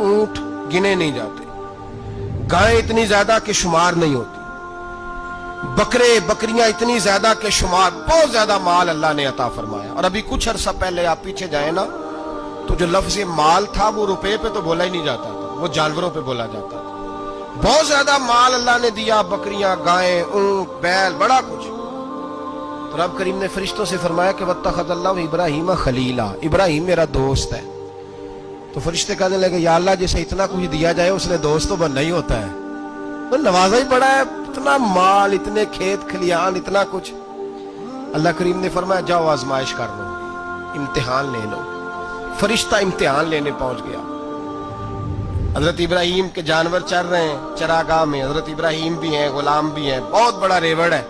ऊंट गिने नहीं जाते, गायें इतनी ज्यादा कि शुमार नहीं होती, बकरे बकरियां इतनी ज्यादा कि शुमार, बहुत ज्यादा माल अल्लाह ने अता फरमाया। और अभी कुछ अरसा पहले आप पीछे जाए ना, तो जो लफ्ज माल था वो रुपए पे तो बोला ही नहीं जाता था, वो जानवरों पे बोला जाता था। बहुत ज्यादा माल अल्लाह ने दिया, बकरियां, गायें, ऊंट, बैल, बड़ा कुछ। तो रब करीम ने फरिश्तों से फरमाया कि वत्तखज़ल्लाहु इब्राहीम खलीला, इब्राहिम मेरा दोस्त है। तो फरिश्ते कहने लगे, या अल्लाह जिसे इतना कुछ दिया जाए उसने दोस्त तो बनना ही होता है, तो नवाजा ही पड़ा है, इतना माल, इतने खेत खलियान, इतना कुछ। अल्लाह करीम ने फरमाया जाओ आजमाइश कर लो, इम्तिहान ले लो। फरिश्ता इम्तिहान लेने पहुंच गया। हजरत इब्राहिम के जानवर चर रहे हैं चरागाह में, हजरत इब्राहिम भी हैं, गुलाम भी हैं, बहुत बड़ा रेवड़ है।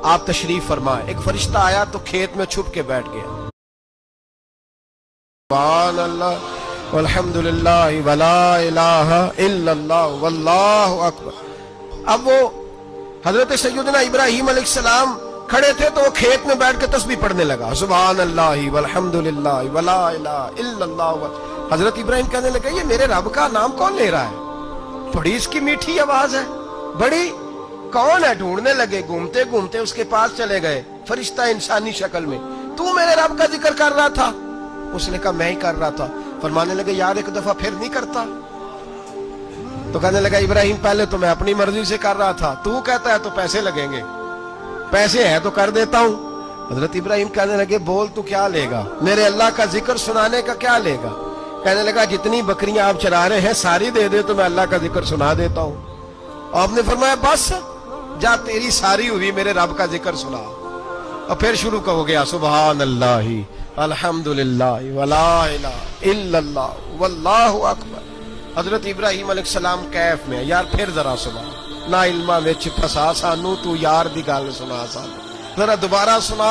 आप तशरीफ फरमाए। एक फरिश्ता आया तो खेत में छुप के बैठ गया। सुभान अल्लाह वल्हम्दुलिल्लाह वला इलाहा इल्लल्लाह वल्लाहु अकबर। अब वो हजरत सैयदना इब्राहिम अलैहिस्सलाम खड़े थे तो वो खेत में बैठ के तस्बीह पढ़ने लगा, सुभान अल्लाह वल्हम्दुलिल्लाह वला इलाहा इल्लल्लाह। हजरत इब्राहिम कहने लगे, ये मेरे रब का नाम कौन ले रहा है, बड़ी इसकी मीठी आवाज है, बड़ी, कौन है? ढूंढने लगे, घूमते घूमते उसके पास चले गए। फरिश्ता इंसानी शक्ल में, तू मेरे रब का जिक्र कर रहा था? उसने कहा मैं ही कर रहा था। फरमाने लगे, यार एक दफा फिर नहीं करता? तो कहने लगा, इब्राहिम पहले तो मैं अपनी मर्जी से कर रहा था, तू कहता है तो पैसे लगेंगे, पैसे है तो कर देता हूं। हजरत इब्राहिम कहने लगे, बोल तू क्या लेगा, मेरे अल्लाह का जिक्र सुनाने का क्या लेगा? कहने लगा, जितनी बकरियां आप चरा रहे हैं सारी दे दे तो मैं अल्लाह का जिक्र सुना देता हूं। आपने फरमाया बस जा, तेरी सारी हुई, मेरे रब का जिक्र सुना। और फिर शुरू हो गया, सुभान अल्लाह अल्हम्दुलिल्लाह वला इलाहा इल्लल्लाह वल्लाहु अकबर। हजरत इब्राहिम अलैहिस्सलाम कैफ में, यार फिर जरा सुना, ना इल्मा विच फसा सानू, तू यार दी गल सुना सानू, जरा दोबारा सुना।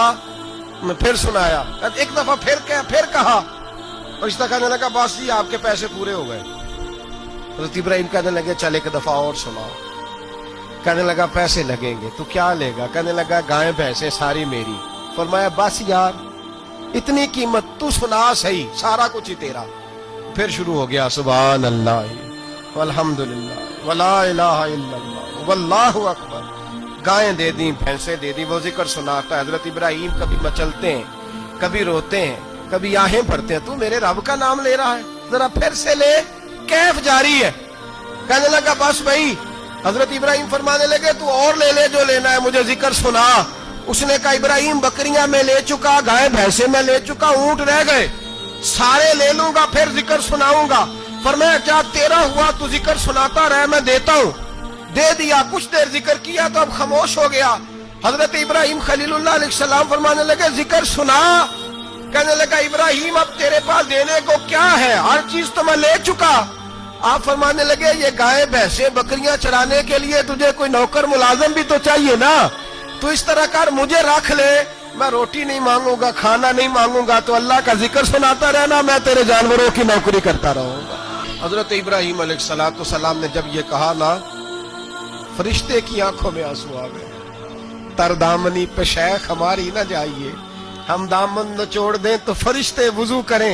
मैं फिर सुनाया, एक दफा फिर कहा। फरिश्ता कहने लगा, बस जी आपके पैसे पूरे हो गए। हजरत इब्राहिम कहने लगे, चल एक दफा और सुनाओ। कहने लगा, पैसे लगेंगे। तो क्या लेगा? कहने लगा, गायें भैंसें सारी मेरी। फरमाया बस यार इतनी कीमत, तू सुना सही, सारा कुछ ही तेरा। फिर शुरू हो गया, सुभान अल्लाह वल्हम्दुलिल्लाह वला इलाहा इल्लल्लाह वल्लाहु अकबर। गायें दे दी, भैंसें दे दी, वो जिक्र सुनाता है। हजरत इब्राहिम कभी मचलते हैं, कभी रोते हैं, कभी आहें भरते हैं, तू मेरे रब का नाम ले रहा है, जरा फिर से ले। कैफ जारी है। कहने लगा, बस भाई। हजरत इब्राहिम फरमाने लगे, तू और ले ले जो लेना है, मुझे जिक्र सुना। उसने कहा, इब्राहिम बकरियां मैं ले चुका, गाय भैंसे मैं ले चुका, ऊंट रह गए, सारे ले लूंगा, फिर जिक्र सुनाऊंगा। फरमाया, क्या तेरा हुआ, तू जिक्र सुनाता रहे, मैं देता हूं। दे दिया, कुछ देर जिक्र किया तो अब खामोश हो गया। हजरत इब्राहिम खलीलुल्लाह अलैहिस्सलाम फरमाने लगे, जिक्र सुना। कहने लगा, इब्राहिम अब तेरे पास देने को क्या है, हर चीज तो मैं ले चुका। आप फरमाने लगे, ये गाय भैंसे बकरियां चराने के लिए तुझे कोई नौकर मुलाजिम भी तो चाहिए ना, तो इस तरह कर, मुझे रख ले, मैं रोटी नहीं मांगूंगा, खाना नहीं मांगूंगा, तो अल्लाह का जिक्र सुनाता रहना, मैं तेरे जानवरों की नौकरी करता रहूंगा। हजरत इब्राहिम अलैहिस्सलाम ने जब ये कहा ना, फरिश्ते की आंखों में आंसू आ गए। तरदामनी पे शेख हमारी न जाइए, हम दामन न छोड़ दें तो फरिश्ते वुजू करें।